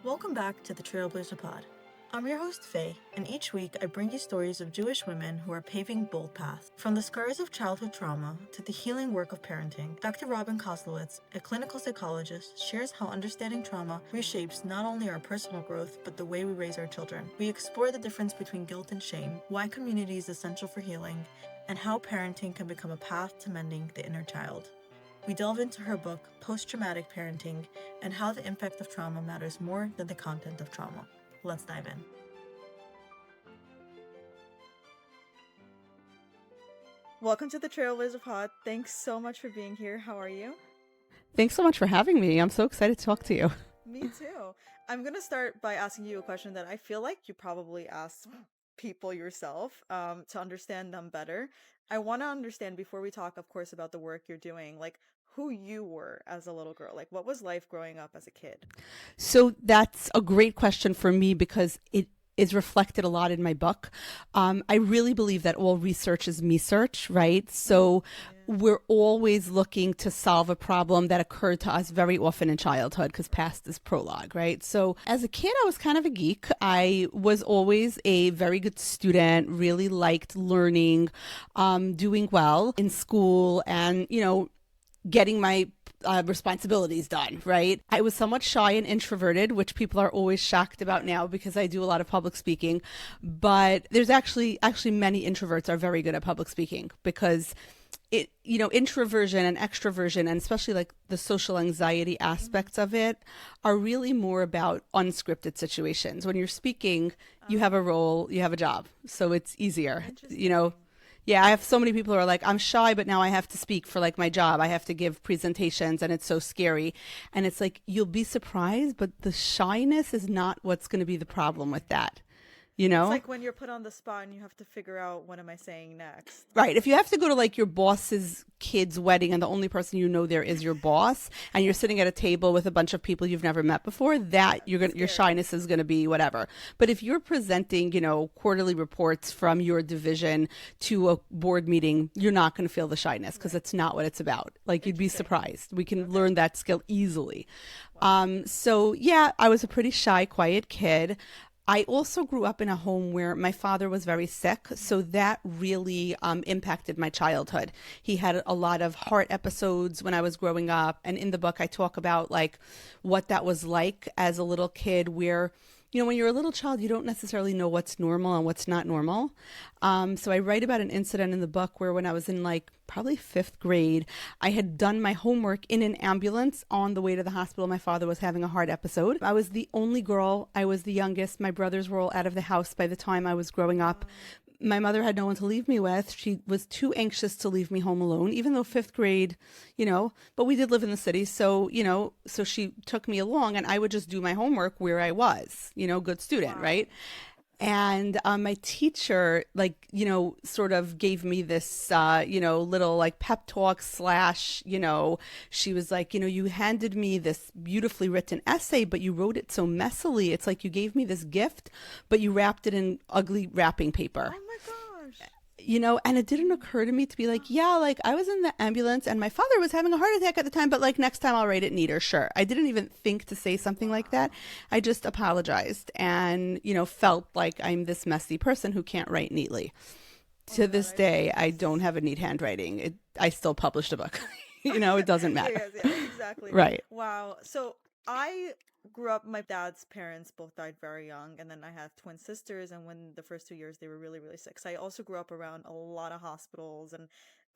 Welcome back to the TrailBLAZER Pod. I'm your host Faye, and each week I bring you stories of Jewish women who are paving bold paths. From the scars of childhood trauma to the healing work of parenting, Dr. Robyn Koslowitz, a clinical psychologist, shares how understanding trauma reshapes not only our personal growth, but the way we raise our children. We explore the difference between guilt and shame, why community is essential for healing, and how parenting can become a path to mending the inner child. We delve into her book, Post-Traumatic Parenting, and how the impact of trauma matters more than the content of trauma. Let's dive in. Welcome to the TrailBLAZER Pod. Thanks so much for being here. How are you? Thanks so much for having me. I'm so excited to talk to you. Me too. I'm going to start by asking you a question that I feel like you probably ask people yourself to understand them better. I want to understand, before we talk, of course, about the work you're doing, like who you were as a little girl. Like, what was life growing up as a kid? So that's a great question for me because it is reflected a lot in my book. I really believe that all research is me-search, right? So we're always looking to solve a problem that occurred to us very often in childhood, because past is prologue, right? So as a kid, I was kind of a geek. I was always a very good student, really liked learning, doing well in school, and, getting my responsibilities done, right? I was somewhat shy and introverted, which people are always shocked about now because I do a lot of public speaking. But there's actually many introverts are very good at public speaking, because introversion and extroversion, and especially like the social anxiety aspects of it, are really more about unscripted situations. When you're speaking, you have a role, you have a job, so it's easier, Yeah, I have so many people who are like, I'm shy, but now I have to speak for like my job. I have to give presentations and it's so scary. And it's like, you'll be surprised, but the shyness is not what's going to be the problem with that. It's like when you're put on the spot and you have to figure out, what am I saying next? Right. If you have to go to like your boss's kid's wedding and the only person there is your boss, and you're sitting at a table with a bunch of people you've never met before, that your shyness is going to be whatever. But if you're presenting, quarterly reports from your division to a board meeting, you're not going to feel the shyness, because it's not what it's about. Like, you'd be surprised. We can learn that skill easily. Wow. So yeah, I was a pretty shy, quiet kid. I also grew up in a home where my father was very sick, so that really impacted my childhood. He had a lot of heart episodes when I was growing up, and in the book I talk about like what that was like as a little kid, where when you're a little child, you don't necessarily know what's normal and what's not normal. So I write about an incident in the book where when I was in like probably 5th grade, I had done my homework in an ambulance on the way to the hospital. My father was having a heart episode. I was the only girl. I was the youngest. My brothers were all out of the house by the time I was growing up. My mother had no one to leave me with. She was too anxious to leave me home alone, even though 5th grade, but we did live in the city. So, so she took me along, and I would just do my homework where I was, good student, wow. Right? And my teacher, sort of gave me this, little like pep talk / she was like, you handed me this beautifully written essay, but you wrote it so messily. It's like you gave me this gift, but you wrapped it in ugly wrapping paper. Oh my gosh. And it didn't occur to me to be like, yeah, like I was in the ambulance and my father was having a heart attack at the time, but like next time I'll write it neater. Sure. I didn't even think to say something like that. I just apologized and, felt like I'm this messy person who can't write neatly. To this day, I don't have a neat handwriting. I still published a book. It doesn't matter. Yeah, exactly. Right. Wow. So I grew up, my dad's parents both died very young, and then I have twin sisters, and when the first 2 years they were really, really sick. So I also grew up around a lot of hospitals and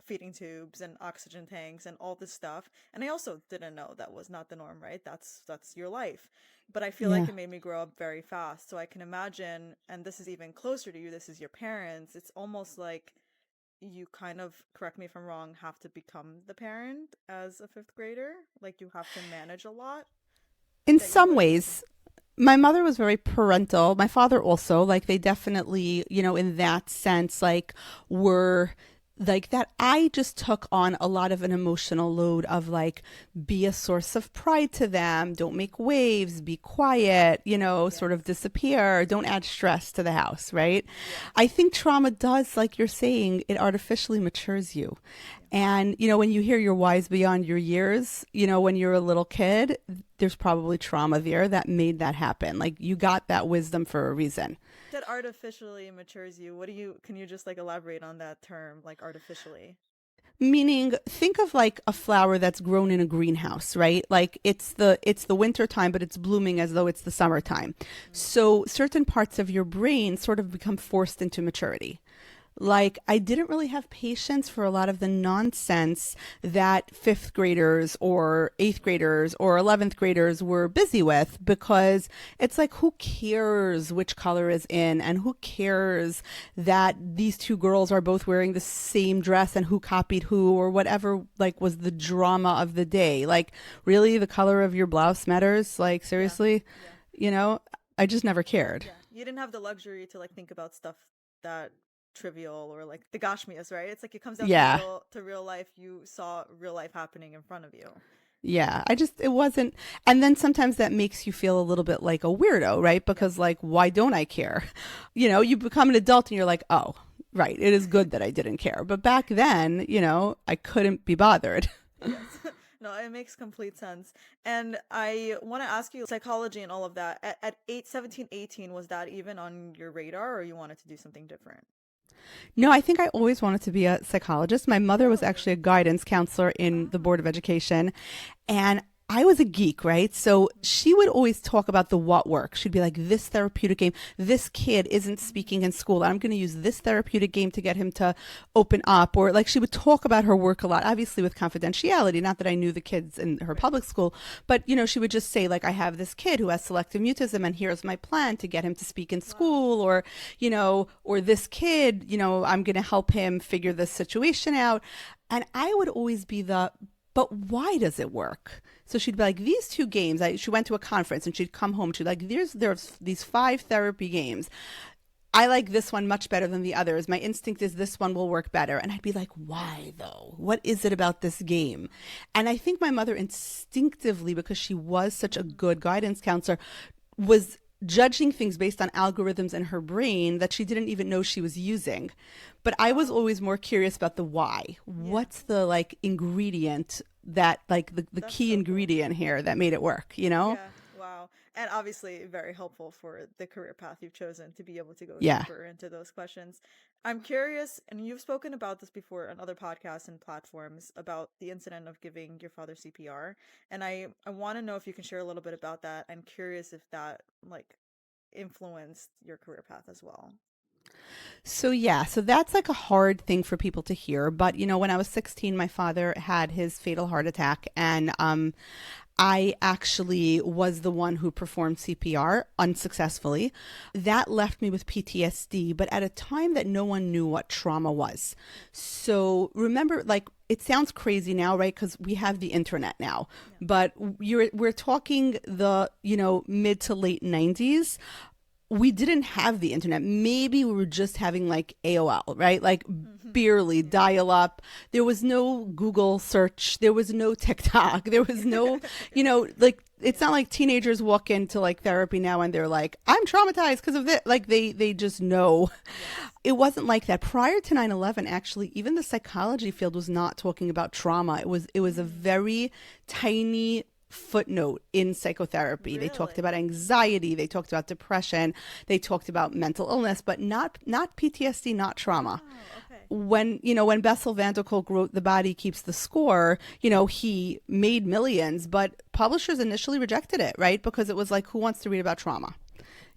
feeding tubes and oxygen tanks and all this stuff. And I also didn't know that was not the norm, right? That's your life. But I feel like it made me grow up very fast. So I can imagine, and this is even closer to you, this is your parents. It's almost like you kind of, correct me if I'm wrong, have to become the parent as a 5th grader. Like you have to manage a lot. In some ways, my mother was very parental. My father also, like they definitely, in that sense, like were like that. I just took on a lot of an emotional load of like, be a source of pride to them. Don't make waves, be quiet, sort of disappear. Don't add stress to the house, right? I think trauma does, like you're saying, it artificially matures you. And, when you hear you're wise beyond your years, when you're a little kid, there's probably trauma there that made that happen. Like you got that wisdom for a reason. That artificially matures you. Can you just like elaborate on that term, like artificially? Meaning, think of like a flower that's grown in a greenhouse, right? Like it's the winter time, but it's blooming as though it's the summertime. So certain parts of your brain sort of become forced into maturity. Like I didn't really have patience for a lot of the nonsense that fifth graders or eighth graders or 11th graders were busy with, because it's like, who cares which color is in, and who cares that these two girls are both wearing the same dress and who copied who, or whatever, like was the drama of the day. Like really, the color of your blouse matters? Like seriously, I just never cared. Yeah. You didn't have the luxury to like think about stuff that trivial, or like the gashmias, right? It's like it comes down to real life. You saw real life happening in front of you. Yeah, it wasn't. And then sometimes that makes you feel a little bit like a weirdo, right? Because like, why don't I care? You become an adult and you're like, oh, right, it is good that I didn't care. But back then, I couldn't be bothered. Yes. No, it makes complete sense. And I want to ask you, psychology and all of that, at 17, 18, was that even on your radar, or you wanted to do something different? No, I think I always wanted to be a psychologist. My mother was actually a guidance counselor in the Board of Education, and I was a geek, right? So she would always talk about the what work. She'd be like, this therapeutic game, this kid isn't speaking in school. I'm going to use this therapeutic game to get him to open up. Or like she would talk about her work a lot, obviously with confidentiality. Not that I knew the kids in her public school, but, she would just say like, I have this kid who has selective mutism and here's my plan to get him to speak in school. Or, or this kid, I'm going to help him figure this situation out. And I would always be but why does it work? So she'd be like, these two games, she went to a conference and she'd come home. She'd be like, there's these 5 therapy games. I like this one much better than the others. My instinct is this one will work better. And I'd be like, why though? What is it about this game? And I think my mother instinctively, because she was such a good guidance counselor, was judging things based on algorithms in her brain that she didn't even know she was using. But I was always more curious about the why. Yeah. What's the like ingredient that like the key so ingredient here that made it work, Yeah. Wow. And obviously very helpful for the career path you've chosen to be able to go deeper into those questions. I'm curious, and you've spoken about this before on other podcasts and platforms, about the incident of giving your father CPR. And I want to know if you can share a little bit about that. I'm curious if that like influenced your career path as well. So that's like a hard thing for people to hear. But, when I was 16, my father had his fatal heart attack, and I actually was the one who performed CPR unsuccessfully. That left me with PTSD, but at a time that no one knew what trauma was. So remember, like, it sounds crazy now, right? Because we have the internet now, but we're talking the, mid to late 90s. We didn't have the internet. Maybe we were just having like AOL, right? Like barely dial up. There was no Google search. There was no TikTok. There was no, like, it's not like teenagers walk into like therapy now and they're like, I'm traumatized because of this. Like they just know. It wasn't like that. Prior to 9/11, actually, even the psychology field was not talking about trauma. It was a very tiny footnote in psychotherapy. Really? They talked about anxiety, they talked about depression, they talked about mental illness, but not PTSD, not trauma. Oh, okay. When Bessel van der Kolk wrote The Body Keeps the Score, he made millions, but publishers initially rejected it, right? Because it was like, who wants to read about trauma?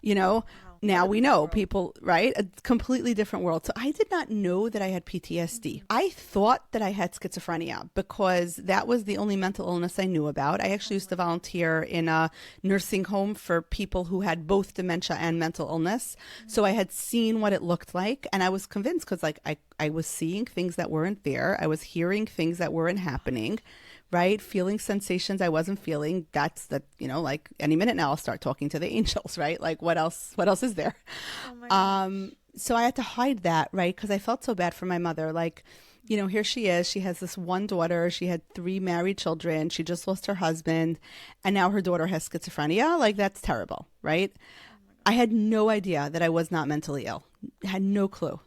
Wow. Now we know people, right? A completely different world. So I did not know that I had PTSD. I thought that I had schizophrenia because that was the only mental illness I knew about. I actually used to volunteer in a nursing home for people who had both dementia and mental illness. So I had seen what it looked like, and I was convinced because like I was seeing things that weren't there. I was hearing things that weren't happening. Right? Feeling sensations I wasn't feeling. That's like any minute now I'll start talking to the angels, right? Like what else is there? Oh my gosh. So I had to hide that, right? Because I felt so bad for my mother. Like, here she is. She has this one daughter. She had 3 married children. She just lost her husband. And now her daughter has schizophrenia. Like, that's terrible, right? I had no idea that I was not mentally ill. I had no clue.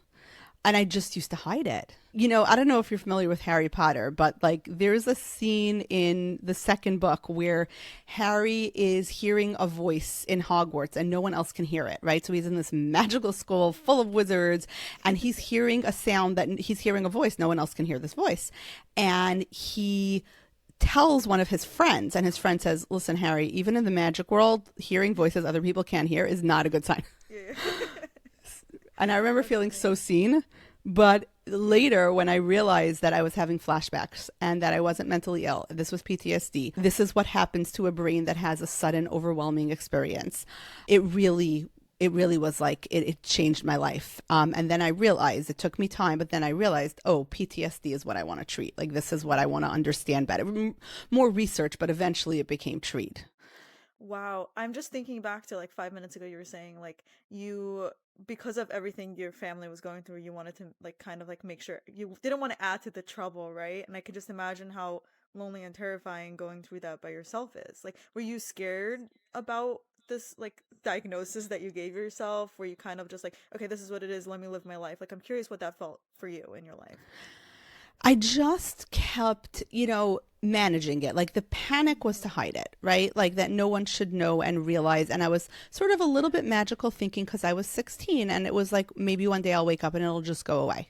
And I just used to hide it. You know, I don't know if you're familiar with Harry Potter, but like there's a scene in the second book where Harry is hearing a voice in Hogwarts and no one else can hear it, right? So he's in this magical school full of wizards and he's hearing a sound that he's hearing a voice. No one else can hear this voice. And he tells one of his friends, and his friend says, listen, Harry, even in the magic world, hearing voices other people can't hear is not a good sign. Yeah. And I remember feeling so seen, but later when I realized that I was having flashbacks and that I wasn't mentally ill, this was PTSD. This is what happens to a brain that has a sudden overwhelming experience. It really was like, it changed my life. And then I realized, it took me time, but then I realized, oh, PTSD is what I want to treat. Like, this is what I want to understand better. More research, but eventually it became treat. Wow. I'm just thinking back to like 5 minutes ago, you were saying like you, because of everything your family was going through, you wanted to like kind of like make sure you didn't want to add to the trouble, right? And I could just imagine how lonely and terrifying going through that by yourself is. Like, were you scared about this like diagnosis that you gave yourself? Were you kind of just like, okay, this is what it is, let me live my life? Like, I'm curious what that felt for you in your life. I just kept, managing it. Like the panic was to hide it, right? Like that no one should know and realize. And I was sort of a little bit magical thinking because I was 16 and it was like, maybe one day I'll wake up and it'll just go away.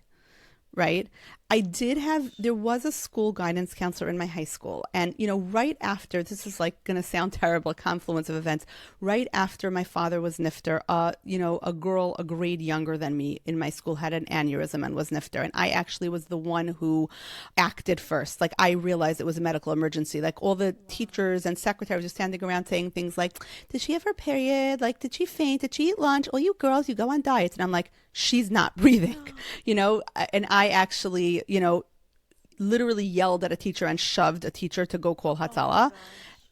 Right. There was a school guidance counselor in my high school. And, right after, this is like going to sound terrible, a confluence of events, right after my father was NIFTer, a girl a grade younger than me in my school had an aneurysm and was NIFTer. And I actually was the one who acted first. Like I realized it was a medical emergency. Like all the teachers and secretaries were standing around saying things like, did she have her period? Like, did she faint? Did she eat lunch? All you girls, you go on diets. And I'm like, she's not breathing, and I actually, literally yelled at a teacher and shoved a teacher to go call Hatzalah,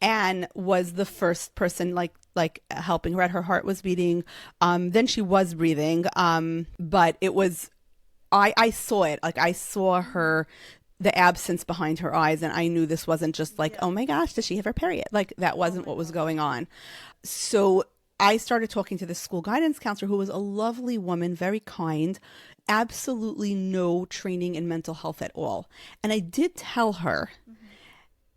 and was the first person like helping her. Her heart was beating. Then she was breathing. But it was, I saw it. Like I saw her, the absence behind her eyes. And I knew this wasn't just like, oh my gosh, does she have her period? Like that wasn't what was going on. So I started talking to this school guidance counselor who was a lovely woman, very kind, absolutely no training in mental health at all. And I did tell her,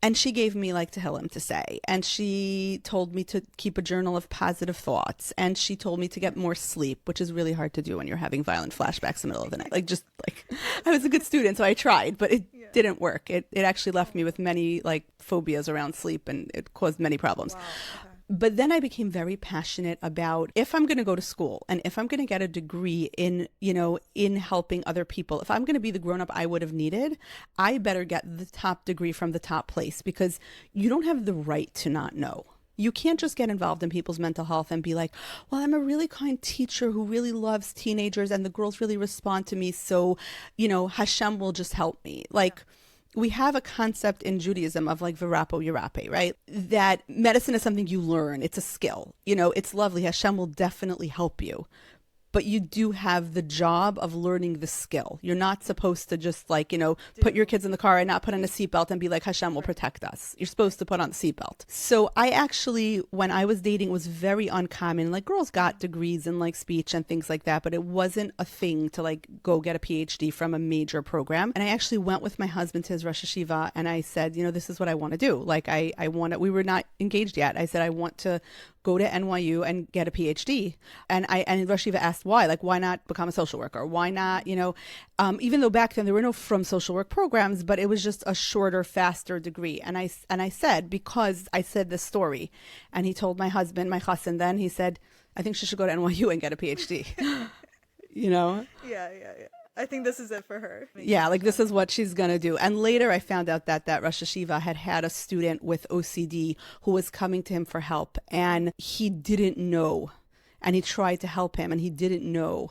and she gave me like Tehillim to say, and she told me to keep a journal of positive thoughts, and she told me to get more sleep, which is really hard to do when you're having violent flashbacks in the middle of the night. I was a good student, so I tried, but it didn't work. It actually left me with many like phobias around sleep, and it caused many problems. Wow. Okay. But then I became very passionate about, if I'm going to go to school and if I'm going to get a degree in, in helping other people, if I'm going to be the grown-up I would have needed, I better get the top degree from the top place, because you don't have the right to not know. You can't just get involved in people's mental health and be like, well, I'm a really kind teacher who really loves teenagers and the girls really respond to me. So, Hashem will just help me. Like, we have a concept in Judaism of like virapo yirape, right? That medicine is something you learn. It's a skill. It's lovely. Hashem will definitely help you. But you do have the job of learning the skill. You're not supposed to just like, put your kids in the car and not put on a seatbelt and be like, Hashem will protect us. You're supposed to put on the seatbelt. So I actually, when I was dating, it was very uncommon. Like girls got degrees in like speech and things like that, but it wasn't a thing to like go get a PhD from a major program. And I actually went with my husband to his Rosh Hashiva and I said, this is what I want to do. Like I want to, we were not engaged yet. I said, I want to go to NYU and get a PhD. And Rosh Hashiva asked why, like, why not become a social worker? Why not, even though back then there were no from social work programs, but it was just a shorter, faster degree. And I said, because I said this story, and he told my husband, my chassan, then he said, I think she should go to NYU and get a PhD, Yeah. I think this is it for her. Yeah, like this is what she's going to do. And later I found out that Rosh Hashiva had a student with OCD who was coming to him for help, and he didn't know. And he tried to help him, and he didn't know.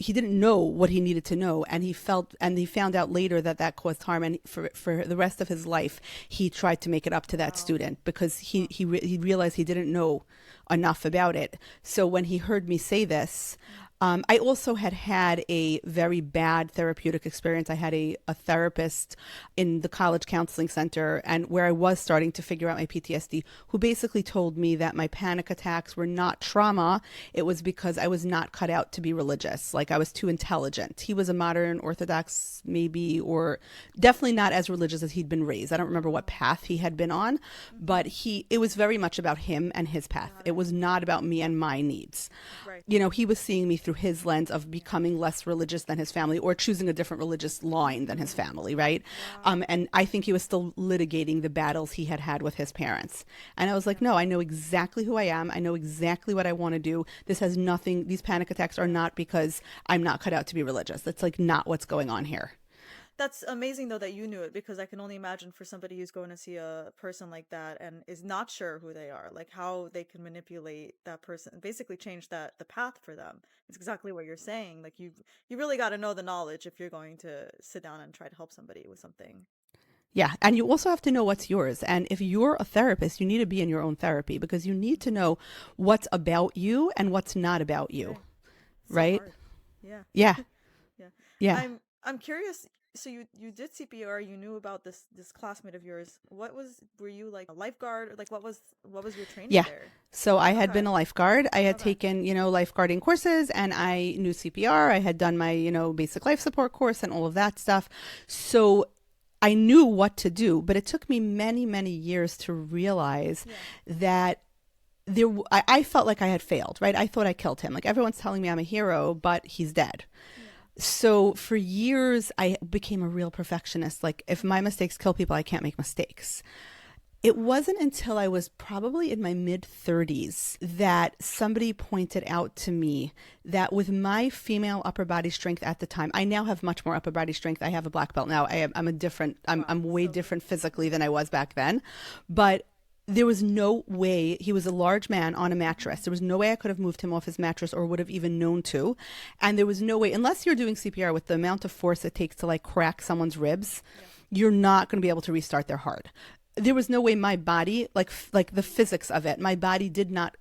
He didn't know what he needed to know, and he found out later that caused harm. And for the rest of his life, he tried to make it up to that student because he realized he didn't know enough about it. So when he heard me say this, I also had a very bad therapeutic experience. I had a therapist in the college counseling center, and where I was starting to figure out my PTSD, who basically told me that my panic attacks were not trauma. It was because I was not cut out to be religious. Like I was too intelligent. He was a modern Orthodox, maybe, or definitely not as religious as he'd been raised. I don't remember what path he had been on, but it was very much about him and his path. It was not about me and my needs. Right. You know, he was seeing me through his lens of becoming less religious than his family or choosing a different religious line than his family, right? Wow. And I think he was still litigating the battles he had had with his parents. And I was like, no, I know exactly who I am. I know exactly what I want to do. This has nothing, these panic attacks are not because I'm not cut out to be religious. That's like not what's going on here. That's amazing though that you knew it, because I can only imagine for somebody who's going to see a person like that and is not sure who they are, like how they can manipulate that person, basically change the path for them. It's exactly what you're saying. Like you really got to know the knowledge if you're going to sit down and try to help somebody with something. Yeah. And you also have to know what's yours. And if you're a therapist, you need to be in your own therapy, because you need to know what's about you and what's not about you. Right? So yeah. Yeah. Yeah. Yeah. I'm curious. So you did CPR, you knew about this classmate of yours. Were you like a lifeguard? Like what was your training there? So I had been a lifeguard. I had taken, lifeguarding courses, and I knew CPR. I had done my, basic life support course and all of that stuff. So I knew what to do, but it took me many, many years to realize that I felt like I had failed, right? I thought I killed him. Like everyone's telling me I'm a hero, but he's dead. So for years, I became a real perfectionist. Like if my mistakes kill people, I can't make mistakes. It wasn't until I was probably in my mid-30s that somebody pointed out to me that with my female upper body strength at the time, I now have much more upper body strength. I have a black belt now. I'm way different physically than I was back then. But there was no way, he was a large man on a mattress. There was no way I could have moved him off his mattress or would have even known to. And there was no way, unless you're doing CPR with the amount of force it takes to like crack someone's ribs, you're not going to be able to restart their heart. There was no way my body, like the physics of it, my body did not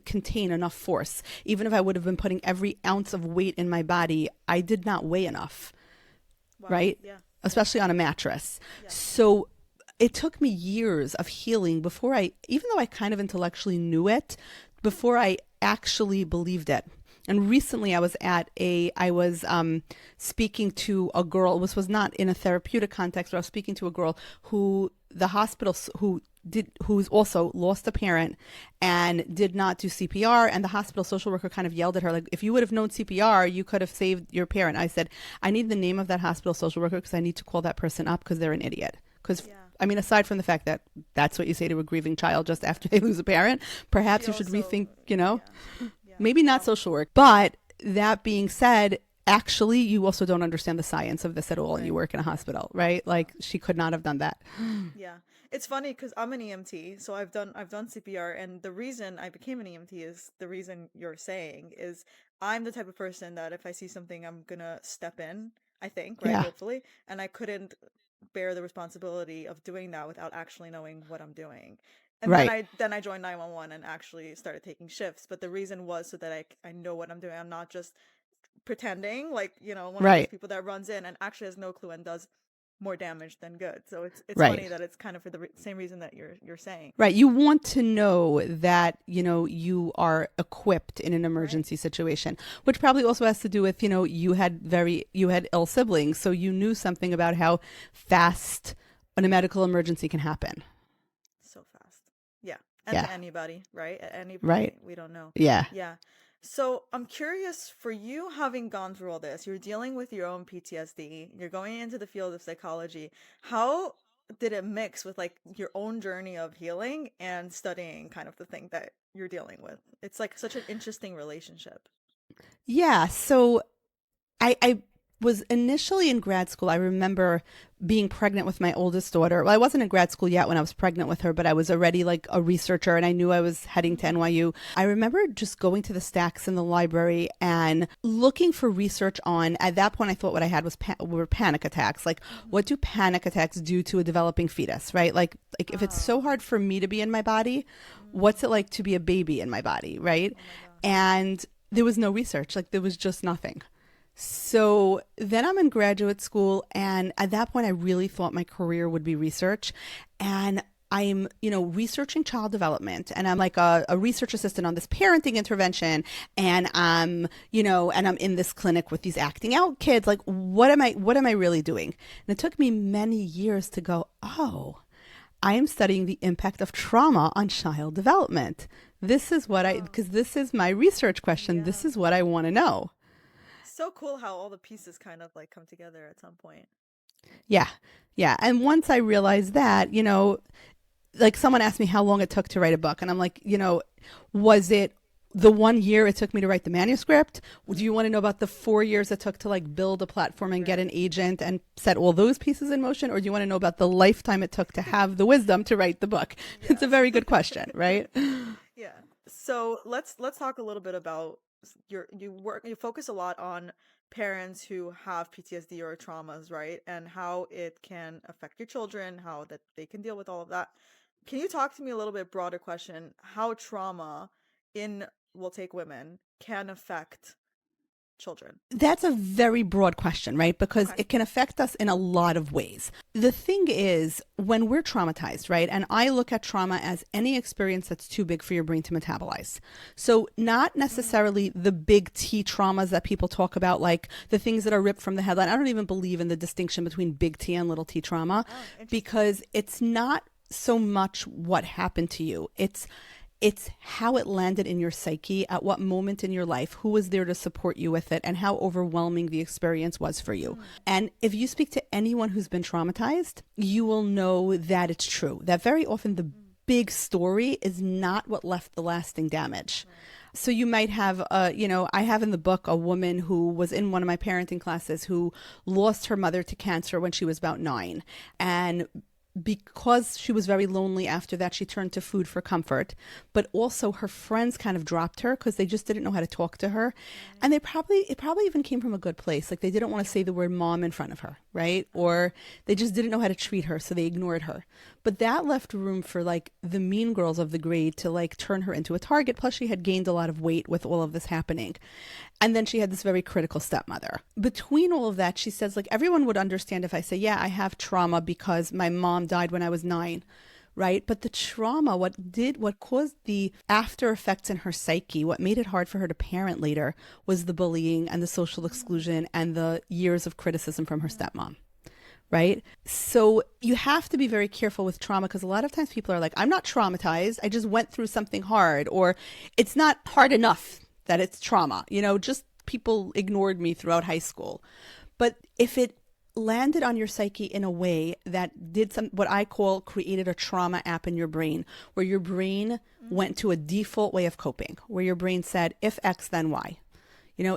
contain enough force. Even if I would have been putting every ounce of weight in my body, I did not weigh enough, right? Yeah. Especially on a mattress. Yeah. So it took me years of healing before even though I kind of intellectually knew it, before I actually believed it. And recently I was speaking to a girl. This was not in a therapeutic context, but I was speaking to a girl who's also lost a parent and did not do CPR. And the hospital social worker kind of yelled at her, like, if you would have known CPR, you could have saved your parent. I said, I need the name of that hospital social worker because I need to call that person up because they're an idiot. Because I mean, aside from the fact that that's what you say to a grieving child just after they lose a parent, perhaps you should rethink, maybe not social work. But that being said, actually, you also don't understand the science of this at all. And you work in a hospital, right? Like she could not have done that. Yeah. It's funny because I'm an EMT, so I've done CPR. And the reason I became an EMT is the reason you're saying is I'm the type of person that if I see something, I'm going to step in, I think, right? Yeah. Hopefully. And I couldn't bear the responsibility of doing that without actually knowing what I'm doing. And then I joined 911 and actually started taking shifts. But the reason was so that I know what I'm doing. I'm not just pretending like, one of those people that runs in and actually has no clue and does more damage than good. So it's funny that it's kind of for the same reason that you're saying. Right. You want to know that, you are equipped in an emergency situation, which probably also has to do with, you had ill siblings. So you knew something about how fast a medical emergency can happen. So fast. Yeah. And to anybody, right? At any point, we don't know. Yeah. Yeah. So I'm curious, for you having gone through all this, you're dealing with your own PTSD, you're going into the field of psychology. How did it mix with like your own journey of healing and studying kind of the thing that you're dealing with? It's like such an interesting relationship. Yeah. So I was initially in grad school. I remember being pregnant with my oldest daughter. Well, I wasn't in grad school yet when I was pregnant with her, but I was already like a researcher and I knew I was heading to NYU. I remember just going to the stacks in the library and looking for research on, at that point, I thought what I had were panic attacks. Like, what do panic attacks do to a developing fetus, right? Like if it's so hard for me to be in my body, what's it like to be a baby in my body, right? And there was no research. Like there was just nothing. So then I'm in graduate school, and at that point I really thought my career would be research. And I'm, researching child development, and I'm like a research assistant on this parenting intervention. And I'm in this clinic with these acting out kids. Like, what am I really doing? And it took me many years to go, oh, I am studying the impact of trauma on child development. This is because this is my research question. Yeah. This is what I want to know. So cool how all the pieces kind of like come together at some point. Yeah. Yeah. And once I realized that, like someone asked me how long it took to write a book. And I'm like, was it the 1 year it took me to write the manuscript? Do you want to know about the 4 years it took to like build a platform and get an agent and set all those pieces in motion? Or do you want to know about the lifetime it took to have the wisdom to write the book? Yeah. It's a very good question, right? Yeah. So let's talk a little bit about you focus a lot on parents who have PTSD or traumas, right? And how it can affect your children, how that they can deal with all of that. Can you talk to me a little bit broader question, how trauma we'll take women can affect children? That's a very broad question, right? Because it can affect us in a lot of ways. The thing is, when we're traumatized, right? And I look at trauma as any experience that's too big for your brain to metabolize. So not necessarily the big T traumas that people talk about, like the things that are ripped from the headline. I don't even believe in the distinction between big T and little t trauma, because it's not so much what happened to you. It's how it landed in your psyche, at what moment in your life, who was there to support you with it, and how overwhelming the experience was for you. And if you speak to anyone who's been traumatized, you will know that it's true, that very often the big story is not what left the lasting damage. So you might have, I have in the book a woman who was in one of my parenting classes who lost her mother to cancer when she was about 9. And because she was very lonely after that, she turned to food for comfort. But also her friends kind of dropped her because they just didn't know how to talk to her. And it probably even came from a good place. Like they didn't want to say the word mom in front of her, right? Or they just didn't know how to treat her, so they ignored her. But that left room for like the mean girls of the grade to like turn her into a target. Plus she had gained a lot of weight with all of this happening. And then she had this very critical stepmother. Between all of that, she says, like, everyone would understand if I say, yeah, I have trauma because my mom died when I was 9, right? But the trauma, what caused the after effects in her psyche, what made it hard for her to parent later, was the bullying and the social exclusion and the years of criticism from her stepmom. Right? So you have to be very careful with trauma, because a lot of times people are like, I'm not traumatized. I just went through something hard, or it's not hard enough that it's trauma. Just people ignored me throughout high school. But if it landed on your psyche in a way that did what I call created a trauma app in your brain, where your brain went to a default way of coping, where your brain said, if X, then Y.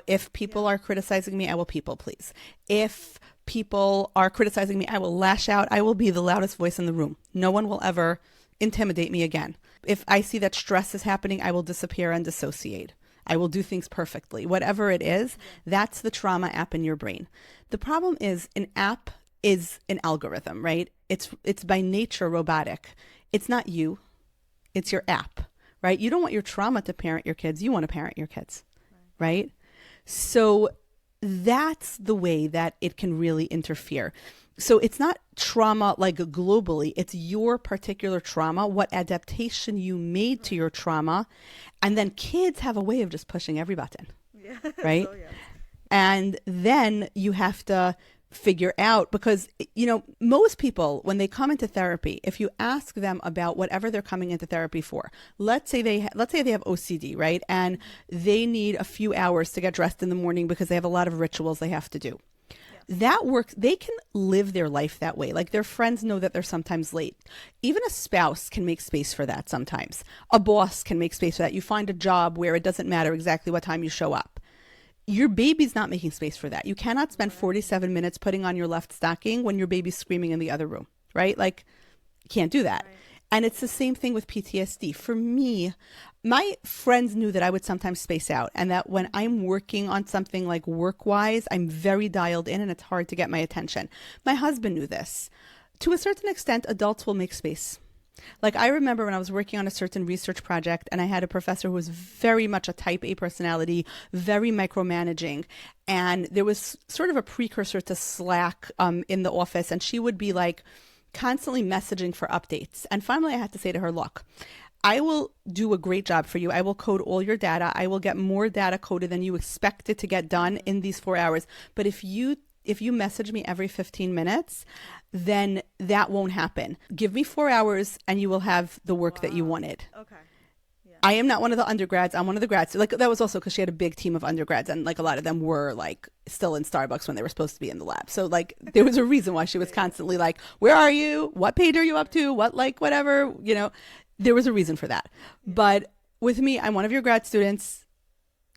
If people are criticizing me, I will people please. If people are criticizing me, I will lash out. I will be the loudest voice in the room. No one will ever intimidate me again. If I see that stress is happening, I will disappear and dissociate. I will do things perfectly. Whatever it is, that's the trauma app in your brain. The problem is an app is an algorithm, right? It's by nature robotic. It's not you. It's your app, right? You don't want your trauma to parent your kids. You want to parent your kids, right? So that's the way that it can really interfere. So it's not trauma like globally, it's your particular trauma, what adaptation you made to your trauma. And then kids have a way of just pushing every button, right? So, yeah. And then you have to figure out, because, most people, when they come into therapy, if you ask them about whatever they're coming into therapy for, let's say they have OCD, right? And they need a few hours to get dressed in the morning because they have a lot of rituals they have to do. That works. They can live their life that way. Like their friends know that they're sometimes late. Even a spouse can make space for that sometimes. A boss can make space for that. You find a job where it doesn't matter exactly what time you show up. Your baby's not making space for that. You cannot spend 47 minutes putting on your left stocking when your baby's screaming in the other room, right? Like, you can't do that. Right. And it's the same thing with PTSD. For me, my friends knew that I would sometimes space out, and that when I'm working on something like work-wise, I'm very dialed in and it's hard to get my attention. My husband knew this. To a certain extent, adults will make space. Like, I remember when I was working on a certain research project and I had a professor who was very much a type A personality, very micromanaging. And there was sort of a precursor to Slack in the office. And she would be like constantly messaging for updates. And finally, I had to say to her, look, I will do a great job for you. I will code all your data. I will get more data coded than you expected to get done in these 4 hours. But if you message me every 15 minutes, then that won't happen. Give me 4 hours and you will have the work that you wanted. Okay. Yeah. I am not one of the undergrads. I'm one of the grads. Like, that was also because she had a big team of undergrads, and like a lot of them were like still in Starbucks when they were supposed to be in the lab. So like there was a reason why she was constantly like, where are you? What page are you up to? What, like, whatever, you know, there was a reason for that. But with me, I'm one of your grad students.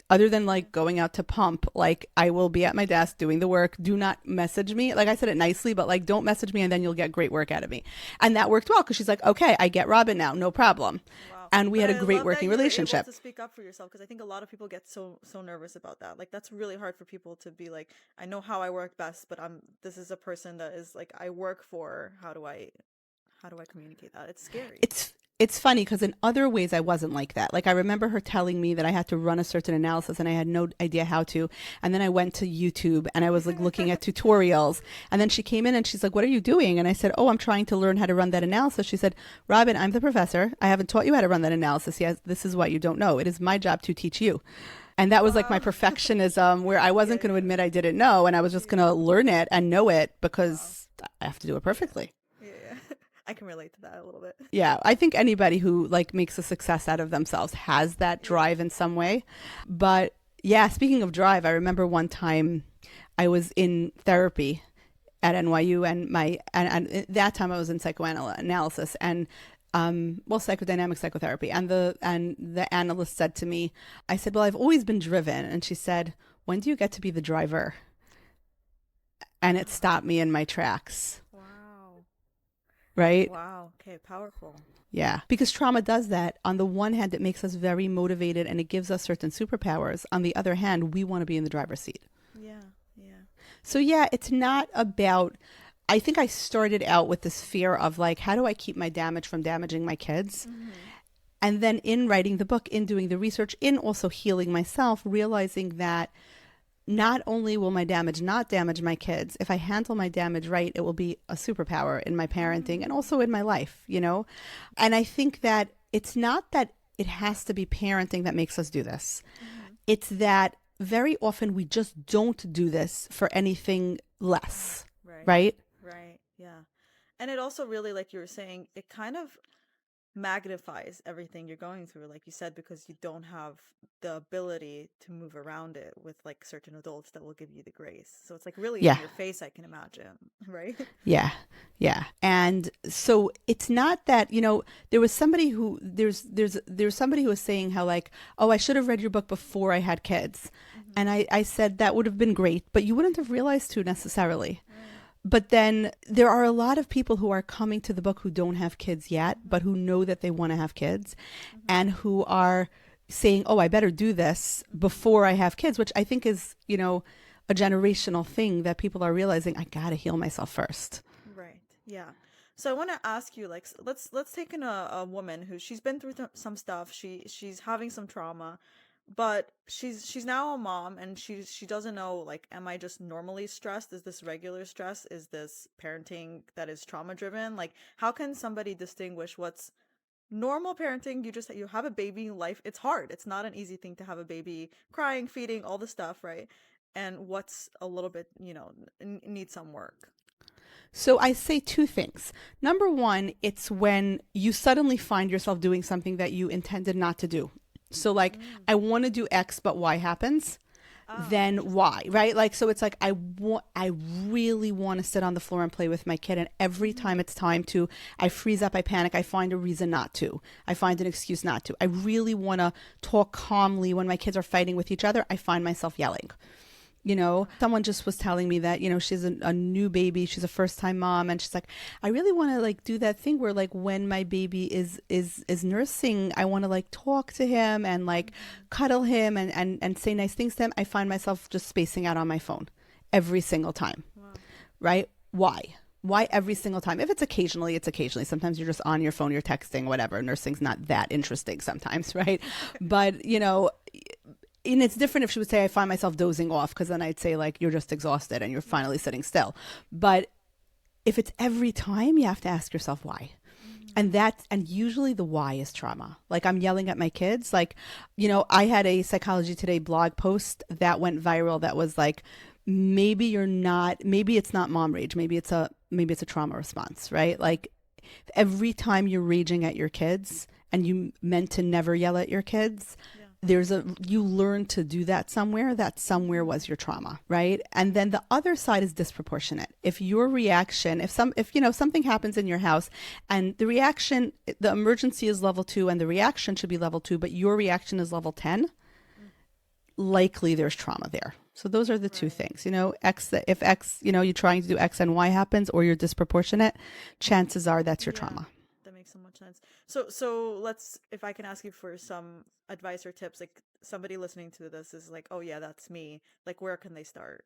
Other than like going out to pump, like I will be at my desk doing the work. Do not message me. Like, I said it nicely, but like, don't message me and then you'll get great work out of me. And that worked well because she's like, okay, I get Robyn now, no problem. Wow. And we But had a great working relationship. Able to speak up for yourself, because I think a lot of people get so nervous about that. Like, that's really hard for people to be like, I know how I work best, but this is a person that is like, I work for. How do I communicate that? It's scary. It's funny because in other ways I wasn't like that. Like, I remember her telling me that I had to run a certain analysis and I had no idea how to. And then I went to YouTube and I was like looking at tutorials. And then she came in and she's like, what are you doing? And I said, oh, I'm trying to learn how to run that analysis. She said, Robyn, I'm the professor. I haven't taught you how to run that analysis yet. This is what you don't know. It is my job to teach you. And that was like my perfectionism, where I wasn't going to admit I didn't know. And I was just going to learn it and know it because I have to do it perfectly. I can relate to that a little bit. Yeah, I think anybody who like makes a success out of themselves has that drive in some way. But yeah, speaking of drive, I remember one time I was in therapy at NYU, and at that time I was in psychoanalysis and psychodynamic psychotherapy. And the analyst said to me, I said, well, I've always been driven. And she said, when do you get to be the driver? And it stopped me in my tracks. Right? Wow. Okay. Powerful. Yeah. Because trauma does that. On the one hand, it makes us very motivated and it gives us certain superpowers. On the other hand, we want to be in the driver's seat. Yeah. Yeah. So yeah, it's not about, I think I started out with this fear of like, how do I keep my damage from damaging my kids? Mm-hmm. And then in writing the book, in doing the research, in also healing myself, realizing that not only will my damage not damage my kids, if I handle my damage right, it will be a superpower in my parenting and also in my life, you know? And I think that it's not that it has to be parenting that makes us do this. Mm-hmm. It's that very often we just don't do this for anything less, right? Right, yeah. And it also really, like you were saying, it kind of magnifies everything you're going through, like you said, because you don't have the ability to move around it with like certain adults that will give you the grace. So it's like really in your face, I can imagine, right? Yeah. And so it's not that, you know, there was somebody who there's somebody who was saying how like, oh, I should have read your book before I had kids. Mm-hmm. And I said that would have been great, but you wouldn't have realized to necessarily. But then there are a lot of people who are coming to the book who don't have kids yet, but who know that they want to have kids, and who are saying, oh, I better do this before I have kids, which I think is, you know, a generational thing that people are realizing, I got to heal myself first. Right. Yeah. So I want to ask you, like, let's take in a woman who she's been through some stuff. She's having some trauma. But she's now a mom, and she doesn't know, like, am I just normally stressed? Is this regular stress? Is this parenting that is trauma driven? Like, how can somebody distinguish what's normal parenting? You have a baby, life, it's hard. It's not an easy thing to have a baby, crying, feeding, all the stuff, right? And what's a little bit, you know, needs some work. So I say two things. Number one, it's when you suddenly find yourself doing something that you intended not to do. So like, I want to do X, but Y happens, then Y, right? Like, so it's like, I really want to sit on the floor and play with my kid. And every time it's time to, I freeze up, I panic, I find a reason not to. I find an excuse not to. I really want to talk calmly when my kids are fighting with each other. I find myself yelling. You know, someone just was telling me that, you know, she's a new baby. She's a first time mom. And she's like, I really want to like do that thing where like when my baby is nursing, I want to like talk to him and like cuddle him and say nice things to him. I find myself just spacing out on my phone every single time. Wow. Right? Why? Why every single time? If it's occasionally, it's occasionally. Sometimes you're just on your phone, you're texting, whatever. Nursing's not that interesting sometimes, right? But, you know, and it's different if she would say, I find myself dozing off, because then I'd say, like, you're just exhausted and you're finally sitting still. But if it's every time, you have to ask yourself why. And usually the why is trauma. Like, I'm yelling at my kids. Like, you know, I had a Psychology Today blog post that went viral that was like, maybe it's not mom rage. Maybe it's a trauma response, right? Like, every time you're raging at your kids and you meant to never yell at your kids, you learn to do that somewhere. That somewhere was your trauma, right? And then the other side is disproportionate. If your reaction, if something happens in your house and the reaction, the emergency is level 2 and the reaction should be level 2, but your reaction is level 10, likely there's trauma there. So those are the two things, you know, if X, you know, you're trying to do X and Y happens, or you're disproportionate, chances are that's your trauma. That makes so much sense. So let's, if I can ask you for some advice or tips, like somebody listening to this is like, oh yeah, that's me. Like, where can they start?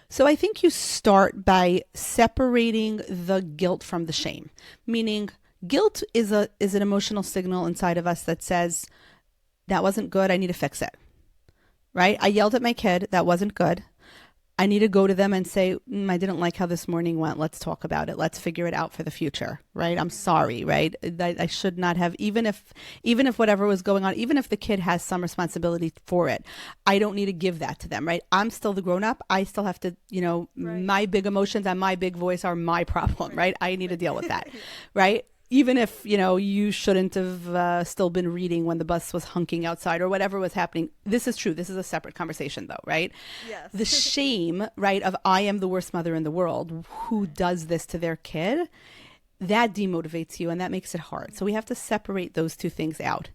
So I think you start by separating the guilt from the shame, meaning guilt is an emotional signal inside of us that says, that wasn't good, I need to fix it. Right? I yelled at my kid. That wasn't good. I need to go to them and say, I didn't like how this morning went. Let's talk about it. Let's figure it out for the future. Right? I'm sorry. Right? I should not have, even if whatever was going on, even if the kid has some responsibility for it, I don't need to give that to them. Right? I'm still the grown up. I still have to, you know, my big emotions and my big voice are my problem. Right? I need to deal with that. Right? Even if, you know, you shouldn't have still been reading when the bus was honking outside or whatever was happening. This is true. This is a separate conversation though, right? Yes. The shame, right, of I am the worst mother in the world who does this to their kid, that demotivates you and that makes it hard. So we have to separate those two things out.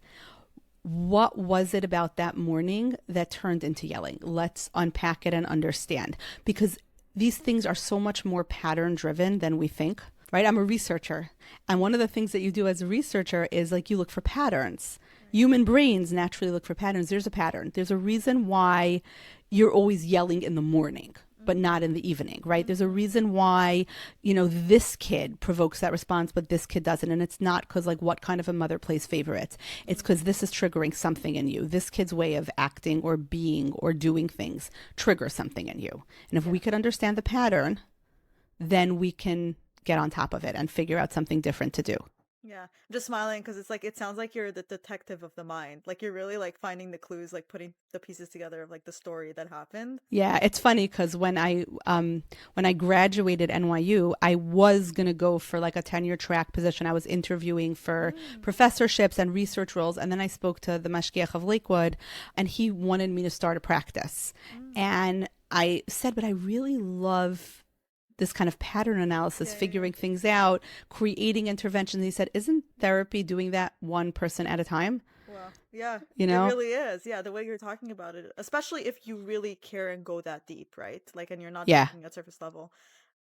What was it about that morning that turned into yelling? Let's unpack it and understand, because these things are so much more pattern driven than we think. Right? I'm a researcher. And one of the things that you do as a researcher is like you look for patterns. Human brains naturally look for patterns. There's a pattern. There's a reason why you're always yelling in the morning, but not in the evening, right? There's a reason why, you know, this kid provokes that response, but this kid doesn't. And it's not because like what kind of a mother plays favorites. It's because this is triggering something in you. This kid's way of acting or being or doing things triggers something in you. And if we could understand the pattern, then we can get on top of it and figure out something different to do. Yeah, I'm just smiling because it's like, it sounds like you're the detective of the mind. Like you're really like finding the clues, like putting the pieces together of like the story that happened. Yeah, it's funny because when I graduated NYU, I was gonna go for like a tenure track position. I was interviewing for professorships and research roles, and then I spoke to the mashgiach of Lakewood, and he wanted me to start a practice. And I said, but I really love this kind of pattern analysis, figuring things out, creating interventions. He said, isn't therapy doing that one person at a time? Well, yeah, you know, it really is. Yeah, the way you're talking about it, especially if you really care and go that deep, right? Like, and you're not talking at surface level.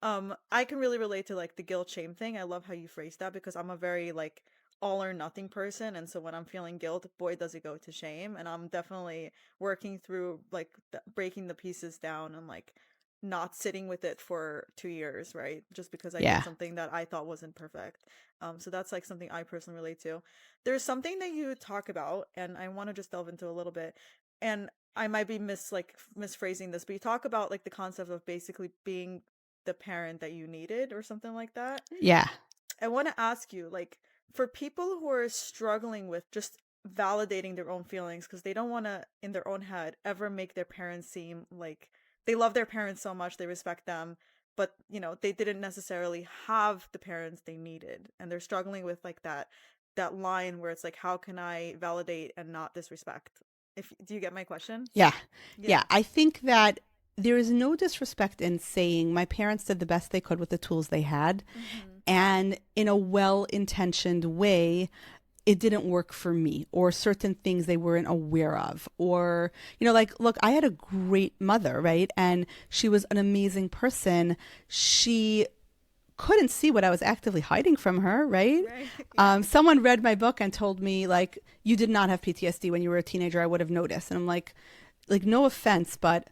I can really relate to like the guilt shame thing. I love how you phrase that because I'm a very like all or nothing person, and so when I'm feeling guilt, boy, does it go to shame. And I'm definitely working through like breaking the pieces down and like not sitting with it for 2 years, right? Just because I did something that I thought wasn't perfect. So that's like something I personally relate to. There's something that you talk about, and I want to just delve into a little bit. And I might be misphrasing this, but you talk about like the concept of basically being the parent that you needed or something like that. Yeah. I want to ask you, like, for people who are struggling with just validating their own feelings because they don't want to, in their own head, ever make their parents seem like they love their parents so much, they respect them, but, you know, they didn't necessarily have the parents they needed. And they're struggling with like that line where it's like, how can I validate and not disrespect? Do you get my question? Yeah. I think that there is no disrespect in saying my parents did the best they could with the tools they had. And in a well-intentioned way, it didn't work for me, or certain things they weren't aware of, or, you know, like, look, I had a great mother, right? And she was an amazing person. She couldn't see what I was actively hiding from her, right? Someone read my book and told me, like, you did not have PTSD when you were a teenager. I would have noticed. And I'm like, no offense, but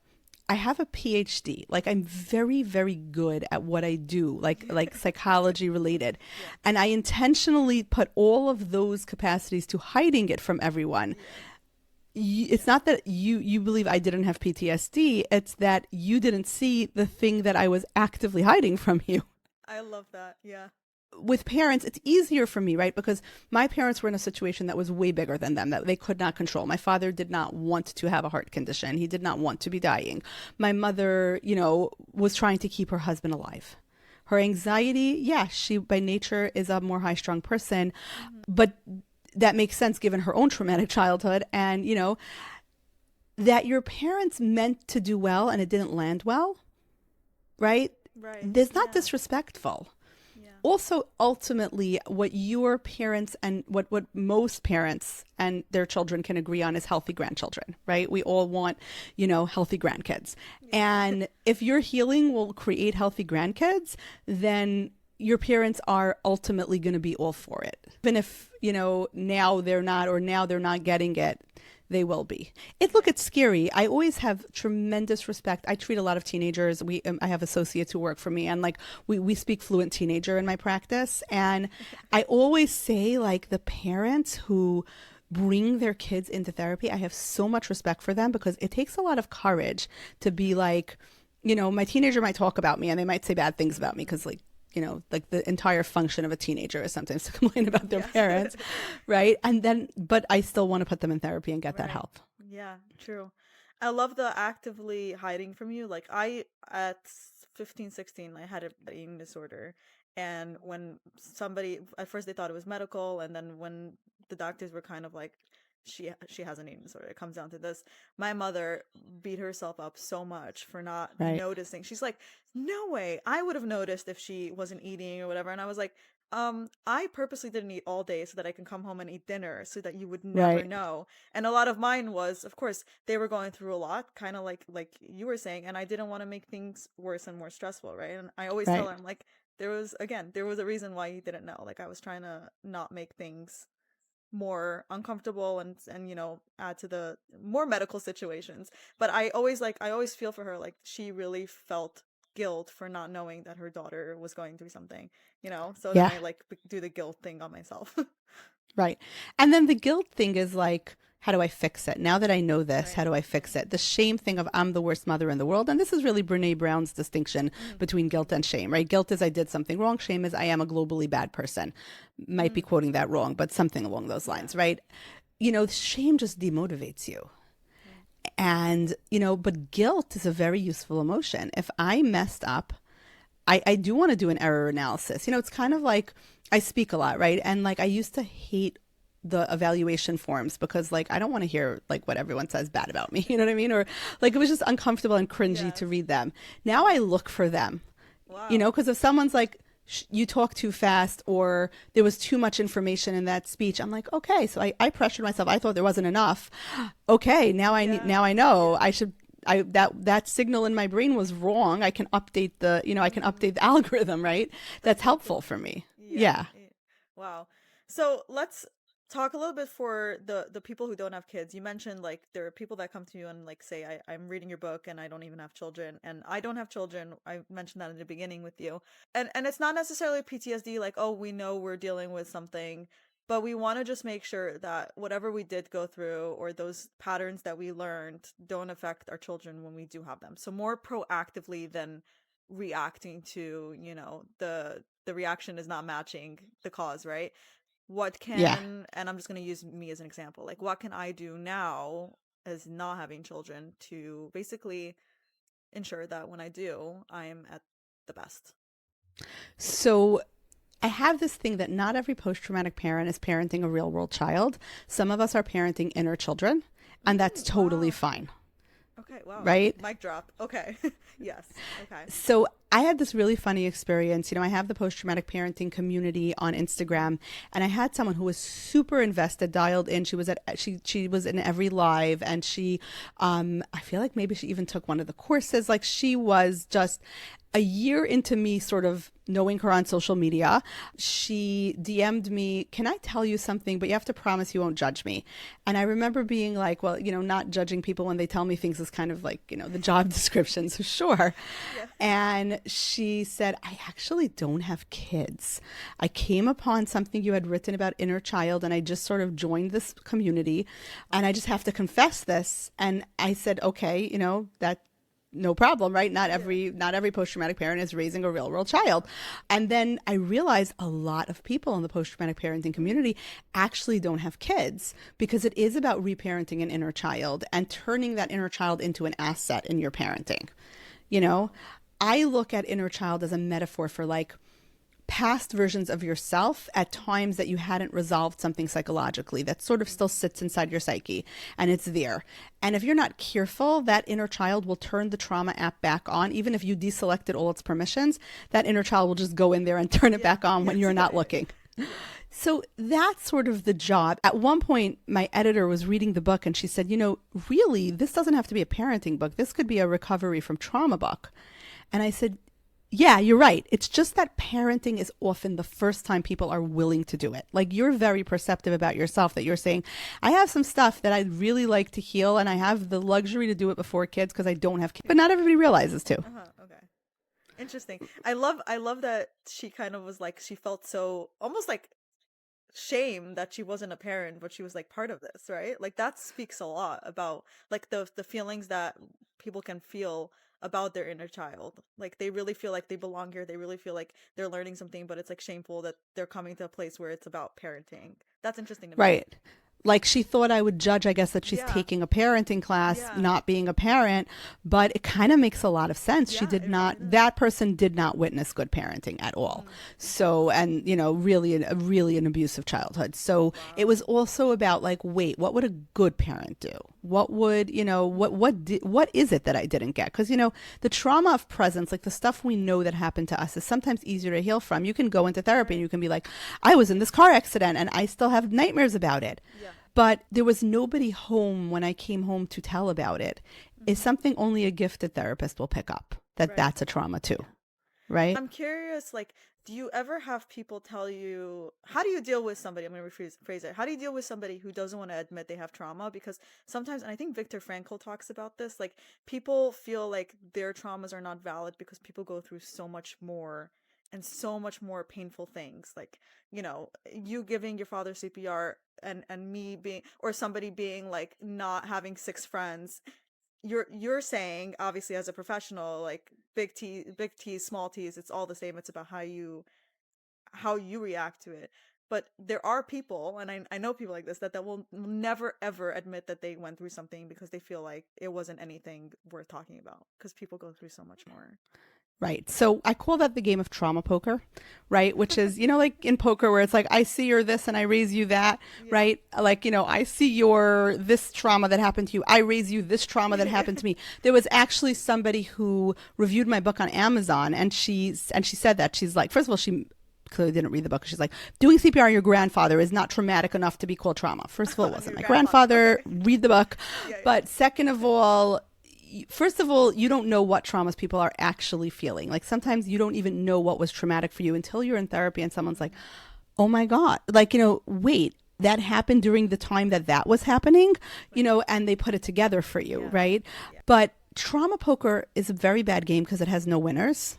I have a PhD. Like I'm very, very good at what I do, like psychology related. Yeah. And I intentionally put all of those capacities to hiding it from everyone. It's not that you believe I didn't have PTSD. It's that you didn't see the thing that I was actively hiding from you. I love that. Yeah. With parents, it's easier for me, right? Because my parents were in a situation that was way bigger than them, that they could not control. My father did not want to have a heart condition. He did not want to be dying. My mother, was trying to keep her husband alive. Her anxiety, yeah, she by nature is a more high-strung person, but that makes sense given her own traumatic childhood. And, that your parents meant to do well and it didn't land well, right? Right. There's not disrespectful. Also, ultimately, what your parents and what most parents and their children can agree on is healthy grandchildren, right? We all want, healthy grandkids. Yeah. And if your healing will create healthy grandkids, then your parents are ultimately going to be all for it. Even if, now they're not, or now they're not getting it, they will be. It's scary. I always have tremendous respect. I treat a lot of teenagers. I have associates who work for me, and we speak fluent teenager in my practice. And I always say the parents who bring their kids into therapy, I have so much respect for them, because it takes a lot of courage to be my teenager might talk about me and they might say bad things about me, because the entire function of a teenager is sometimes to complain about their parents, right? And then, but I still want to put them in therapy and get that help. Yeah, true. I love the actively hiding from you. At 15, 16, I had an eating disorder. And when at first they thought it was medical. And then when the doctors were kind of like, she has an eating disorder, it comes down to this. My mother beat herself up so much for not noticing. She's like, no way, I would have noticed if she wasn't eating or whatever. And I was like, I purposely didn't eat all day so that I can come home and eat dinner, so that you would never know. And a lot of mine was, of course, they were going through a lot, kind of like you were saying, and I didn't want to make things worse and more stressful, right? And I always tell her, I'm like, there was a reason why you didn't know. I was trying to not make things more uncomfortable and add to the more medical situations. But I always feel for her, she really felt guilt for not knowing that her daughter was going through something, so then I do the guilt thing on myself. Right. And then the guilt thing is how do I fix it? Now that I know this, how do I fix it? The shame thing of I'm the worst mother in the world. And this is really Brene Brown's distinction between guilt and shame, right? Guilt is I did something wrong. Shame is I am a globally bad person. Might be quoting that wrong, but something along those lines, right? Shame just demotivates you. And, but guilt is a very useful emotion. If I messed up, I do want to do an error analysis. It's kind of like I speak a lot, right? And I used to hate the evaluation forms because I don't want to hear what everyone says bad about me. You know what I mean? Or it was just uncomfortable and cringy to read them. Now I look for them, because if someone's you talk too fast or there was too much information in that speech, I'm like, okay, so I pressured myself. I thought there wasn't enough. Okay. Now I know I should, that signal in my brain was wrong. I can update the algorithm, right? That's helpful for me. Yeah. Wow. So let's talk a little bit for the people who don't have kids. You mentioned there are people that come to you and say, I'm reading your book and I don't even have children, and I don't have children. I mentioned that in the beginning with you. And it's not necessarily PTSD, oh, we know we're dealing with something, but we want to just make sure that whatever we did go through or those patterns that we learned don't affect our children when we do have them. So more proactively than reacting to, the reaction is not matching the cause, right? What can, and I'm just going to use me as an example, what can I do now as not having children to basically ensure that when I do, I'm at the best? So I have this thing that not every post-traumatic parent is parenting a real world child. Some of us are parenting inner children, and that's totally fine. Okay, wow. Right? Mic drop. Okay. Yes. Okay. So I had this really funny experience. I have the post-traumatic parenting community on Instagram, and I had someone who was super invested, dialed in. She was in every live, and she, I feel like maybe she even took one of the courses. She was just, a year into me sort of knowing her on social media, she DM'd me, "Can I tell you something? But you have to promise you won't judge me." And I remember being like, well, not judging people when they tell me things is kind of like, the job description. So sure. Yeah. And she said, "I actually don't have kids. I came upon something you had written about inner child, and I just sort of joined this community, and I just have to confess this." And I said, okay, that no problem, right? Not every post-traumatic parent is raising a real world child. And then I realized a lot of people in the post-traumatic parenting community actually don't have kids, because it is about reparenting an inner child and turning that inner child into an asset in your parenting. I look at inner child as a metaphor for like past versions of yourself at times that you hadn't resolved something psychologically that sort of still sits inside your psyche, and it's there. And if you're not careful, that inner child will turn the trauma app back on. Even if you deselected all its permissions, that inner child will just go in there and turn it back on when you're not looking. So that's sort of the job. At one point, my editor was reading the book and she said, really, this doesn't have to be a parenting book. This could be a recovery from trauma book. And I said, yeah, you're right. It's just that parenting is often the first time people are willing to do it. Like, you're very perceptive about yourself, that you're saying, I have some stuff that I'd really like to heal, and I have the luxury to do it before kids because I don't have kids. But not everybody realizes too. Okay. Interesting. I love that she kind of was like, she felt so almost like shame that she wasn't a parent, but she was like part of this, right? Like, that speaks a lot about like the feelings that people can feel about their inner child. Like, they really feel like they belong here. They really feel like they're learning something, but it's like shameful that they're coming to a place where it's about parenting. That's interesting to me. Right. Like, she thought I would judge, I guess, that she's taking a parenting class, not being a parent, but it kind of makes a lot of sense. She did not, that person did not witness good parenting at all. So, and, really an abusive childhood. So it was also about like, wait, what would a good parent do? What would, what is it that I didn't get? Because, the trauma of presence, like the stuff we know that happened to us, is sometimes easier to heal from. You can go into therapy and you can be like, I was in this car accident and I still have nightmares about it. Yeah. But there was nobody home when I came home to tell about it. It's something only a gifted therapist will pick up, that's a trauma too. Right? I'm curious, like, do you ever have people tell you, how do you deal with somebody, I'm going to rephrase it, how do you deal with somebody who doesn't want to admit they have trauma? Because sometimes, and I think Viktor Frankl talks about this, like, people feel like their traumas are not valid because people go through so much more and so much more painful things. Like, you giving your father CPR and me being, or somebody being like not having 6 friends. You're saying, obviously, as a professional, like, big T's, small T's, it's all the same. It's about how you react to it. But there are people, and I know people like this, that will never ever admit that they went through something because they feel like it wasn't anything worth talking about, because people go through so much more. Right. So I call that the game of trauma poker, right? Which is, like in poker where it's like, I see you're this and I raise you that, right? Like, I see your this trauma that happened to you. I raise you this trauma that happened to me. There was actually somebody who reviewed my book on Amazon, and she said that. She's like, first of all, she clearly didn't read the book. She's like, doing CPR on your grandfather is not traumatic enough to be called trauma. First of all, it wasn't my grandfather. Okay. Read the book. But second of all, first of all, you don't know what traumas people are actually feeling. Like, sometimes you don't even know what was traumatic for you until you're in therapy and someone's like, oh my God, like, wait, that happened during the time that was happening, and they put it together for you, right? Yeah. But trauma poker is a very bad game because it has no winners.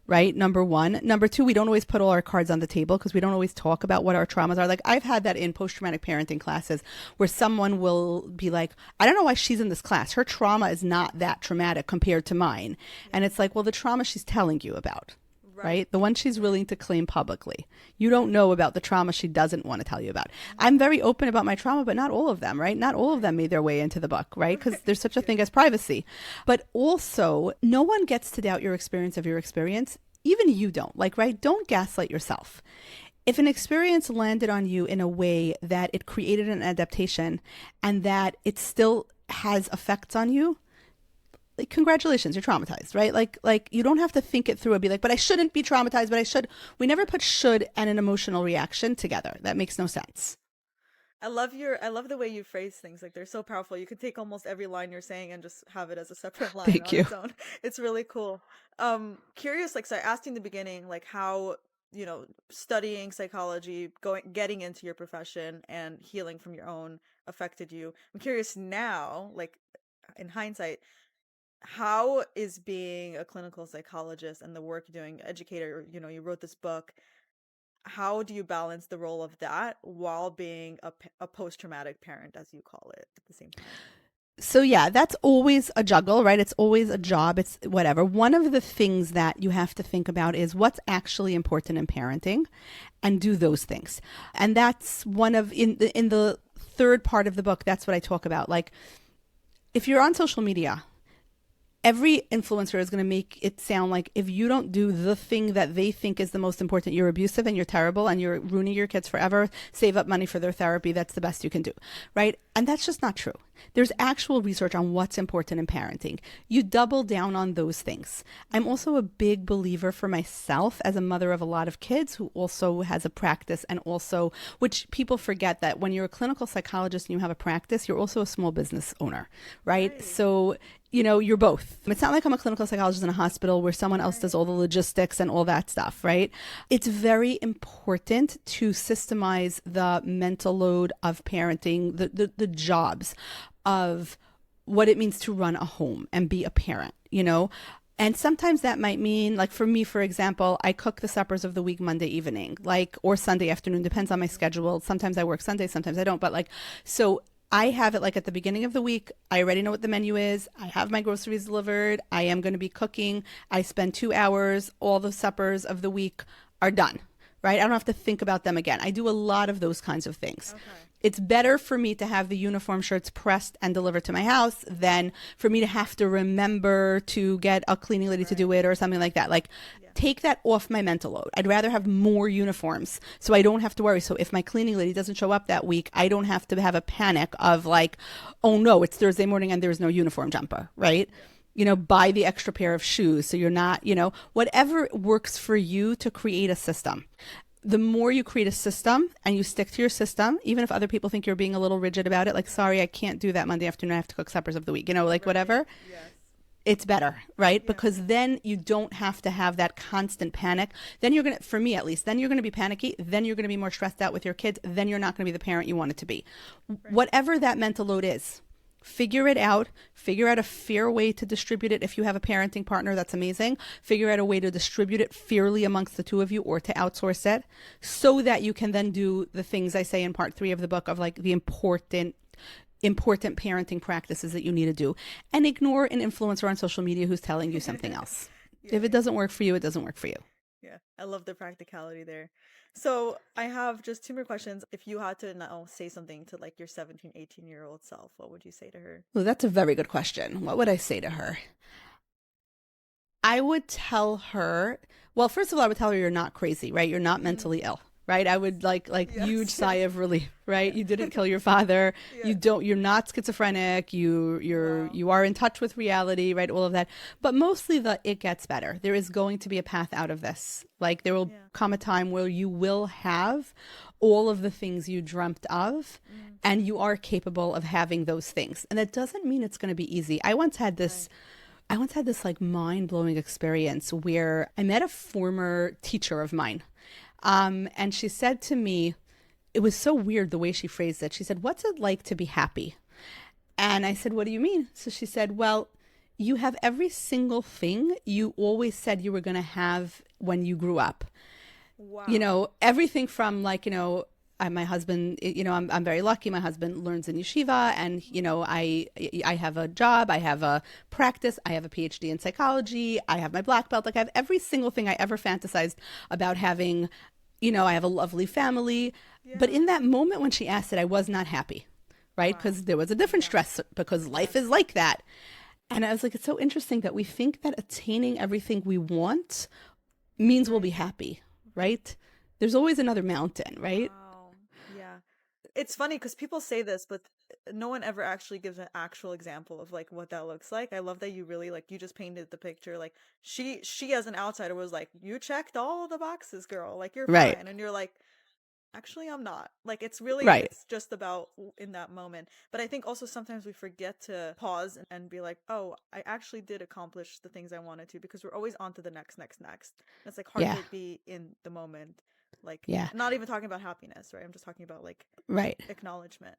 Right? Number one. Number two, we don't always put all our cards on the table because we don't always talk about what our traumas are. Like, I've had that in post-traumatic parenting classes where someone will be like, I don't know why she's in this class. Her trauma is not that traumatic compared to mine. And it's like, well, the trauma she's telling you about, right? The one she's willing to claim publicly. You don't know about the trauma she doesn't want to tell you about. I'm very open about my trauma, but not all of them, right? Not all of them made their way into the book, right? Because there's such a thing as privacy. But also, no one gets to doubt your experience of your experience. Even you don't. Like, right? Don't gaslight yourself. If an experience landed on you in a way that it created an adaptation and that it still has effects on you, like, congratulations, you're traumatized, right? Like you don't have to think it through and be like, but I shouldn't be traumatized, but I should. We never put should and an emotional reaction together. That makes no sense. I love the way you phrase things. Like they're so powerful. You could take almost every line you're saying and just have it as a separate line Thank on you. its own. It's really cool. Curious, like so I asked you in the beginning, like how, studying psychology, getting into your profession and healing from your own affected you. I'm curious now, like in hindsight, how is being a clinical psychologist and the work you're doing, educator, you wrote this book, how do you balance the role of that while being a post-traumatic parent, as you call it, at the same time? So yeah, that's always a juggle, right? It's always a job. It's whatever. One of the things that you have to think about is what's actually important in parenting, and do those things. And that's one of in the third part of the book, that's what I talk about. Like if you're on social media, every influencer is going to make it sound like if you don't do the thing that they think is the most important, you're abusive and you're terrible and you're ruining your kids forever. Save up money for their therapy. That's the best you can do, right? And that's just not true. There's actual research on what's important in parenting. You double down on those things. I'm also a big believer for myself as a mother of a lot of kids who also has a practice, and also, which people forget, that when you're a clinical psychologist and you have a practice, you're also a small business owner, right? So you're both. It's not like I'm a clinical psychologist in a hospital where someone else does all the logistics and all that stuff, right? It's very important to systemize the mental load of parenting, the jobs of what it means to run a home and be a parent, And sometimes that might mean, like for me, for example, I cook the suppers of the week Monday evening, or Sunday afternoon, depends on my schedule. Sometimes I work Sunday, sometimes I don't. But so I have it at the beginning of the week. I already know what the menu is. I have my groceries delivered. I am going to be cooking. I spend 2 hours. All the suppers of the week are done, right? I don't have to think about them again. I do a lot of those kinds of things. Okay. It's better for me to have the uniform shirts pressed and delivered to my house than for me to have to remember to get a cleaning lady to do it or something like that. Take that off my mental load. I'd rather have more uniforms so I don't have to worry. So if my cleaning lady doesn't show up that week, I don't have to have a panic of oh no, it's Thursday morning and there's no uniform jumper, right? Buy the extra pair of shoes so you're not, whatever works for you to create a system. The more you create a system and you stick to your system, even if other people think you're being a little rigid about it, sorry, I can't do that Monday afternoon. I have to cook suppers of the week, right. Whatever. Yes. It's better, right? Yeah. Because then you don't have to have that constant panic. Then you're going to, for me at least, then you're going to be panicky. Then you're going to be more stressed out with your kids. Then you're not going to be the parent you want it to be. Right. Whatever that mental load is, figure it out. Figure out a fair way to distribute it. If you have a parenting partner, that's amazing. Figure out a way to distribute it fairly amongst the two of you, or to outsource it, so that you can then do the things I say in part 3 of the book of the important parenting practices that you need to do, and ignore an influencer on social media who's telling you something else. Yeah. If it doesn't work for you, it doesn't work for you. Yeah, I love the practicality there. So I have just 2 more questions. If you had to now say something to your 17, 18-year-old self, what would you say to her? Well, that's a very good question. What would I say to her? I would tell her, well, first of all, I would tell her you're not crazy, right? You're not mentally ill. Right? I would yes, huge sigh of relief, right? You didn't kill your father. Yeah. You're not schizophrenic. You are in touch with reality, right? All of that. But mostly it gets better. There is going to be a path out of this. There will come a time where you will have all of the things you dreamt of, and you are capable of having those things. And that doesn't mean it's going to be easy. I once had this mind-blowing experience where I met a former teacher of mine. And she said to me, it was so weird the way she phrased it. She said, "What's it like to be happy?" And I said, "What do you mean?" So she said, "Well, you have every single thing you always said you were going to have when you grew up." Wow. Everything from my husband, I'm very lucky. My husband learns in yeshiva, and, I have a job, I have a practice, I have a PhD in psychology, I have my black belt. I have every single thing I ever fantasized about having. I have a lovely family. Yeah. But in that moment when she asked it, I was not happy, right? Because there was a different stress, because life is like that. And I was like, it's so interesting that we think that attaining everything we want means we'll be happy, right? There's always another mountain, right? Wow. Yeah. It's funny because people say this, but no one ever actually gives an actual example of what that looks like. I love that you really you just painted the picture. She as an outsider was you checked all the boxes, girl. You're right. fine. And you're actually I'm not. Like, it's really, Right. it's just about in that moment. But I think also sometimes we forget to pause and be like, oh, I actually did accomplish the things I wanted to, because we're always on to the next. And it's like hard to be in the moment. Like, not even talking about happiness, right? I'm just talking about like acknowledgement.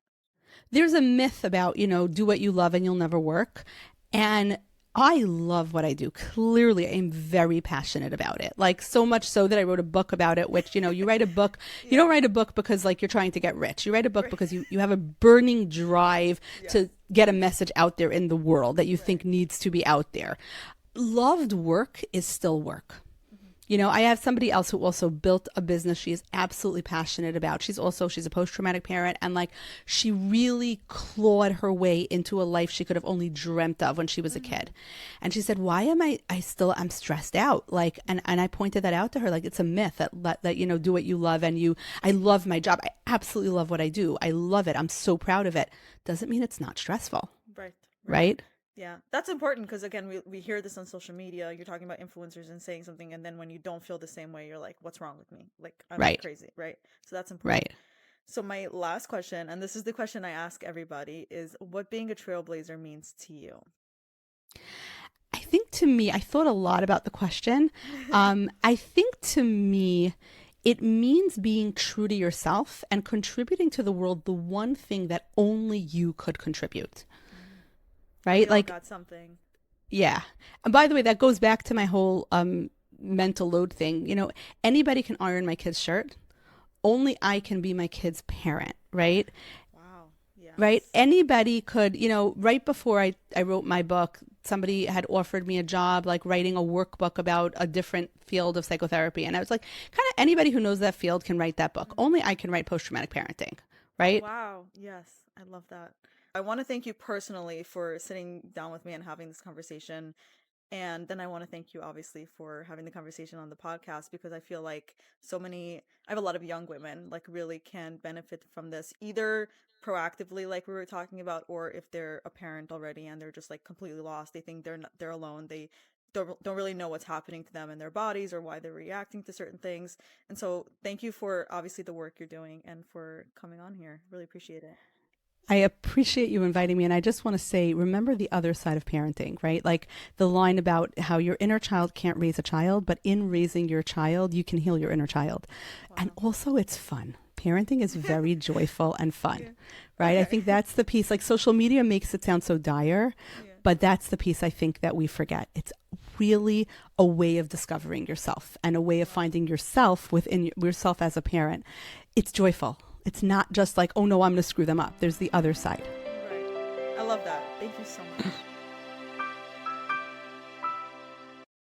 There's a myth about, do what you love and you'll never work. And I love what I do. Clearly, I'm very passionate about it. Like, so much so that I wrote a book about it, which, you write a book, you don't write a book because like you're trying to get rich. You write a book because you have a burning drive to get a message out there in the world that you think needs to be out there. Loved work is still work. I have somebody else who also built a business she is absolutely passionate about. She's a post-traumatic parent, and like she really clawed her way into a life she could have only dreamt of when she was a kid. And she said, why am I'm stressed out? Like, and I pointed that out to her. Like, it's a myth that do what you love. And I love my job. I absolutely love what I do. I love it. I'm so proud of it. Doesn't mean it's not stressful. Right? Yeah, that's important, because again, we hear this on social media. You're talking about influencers and saying something, and then when you don't feel the same way, you're like, what's wrong with me? Like, I'm crazy, right? So that's important. Right. So my last question, and this is the question I ask everybody, is what being a trailblazer means to you. I think to me, I thought a lot about the question. I think to me, it means being true to yourself and contributing to the world the one thing that only you could contribute. Right? Like, got something. Yeah. And by the way, that goes back to my whole mental load thing. Anybody can iron my kid's shirt. Only I can be my kid's parent, right? Wow. Yeah. Right? Anybody could, right before I wrote my book, somebody had offered me a job, like writing a workbook about a different field of psychotherapy. And I was like, kind of anybody who knows that field can write that book. Only I can write post-traumatic parenting, right? Wow. Yes. I love that. I want to thank you personally for sitting down with me and having this conversation. And then I want to thank you, obviously, for having the conversation on the podcast, because I feel like I have a lot of young women, like, really can benefit from this, either proactively, like we were talking about, or if they're a parent already and they're just like completely lost. They think they're alone. They don't really know what's happening to them in their bodies or why they're reacting to certain things. And so thank you for obviously the work you're doing and for coming on here. Really appreciate it. I appreciate you inviting me. And I just want to say, remember the other side of parenting, right? Like the line about how your inner child can't raise a child, but in raising your child, you can heal your inner child. Wow. And also it's fun. Parenting is very joyful and fun, right? Okay. I think that's the piece. Like, social media makes it sound so dire, but that's the piece I think that we forget. It's really a way of discovering yourself and a way of finding yourself within yourself as a parent. It's joyful. It's not just like, oh no, I'm going to screw them up. There's the other side. Right. I love that. Thank you so much.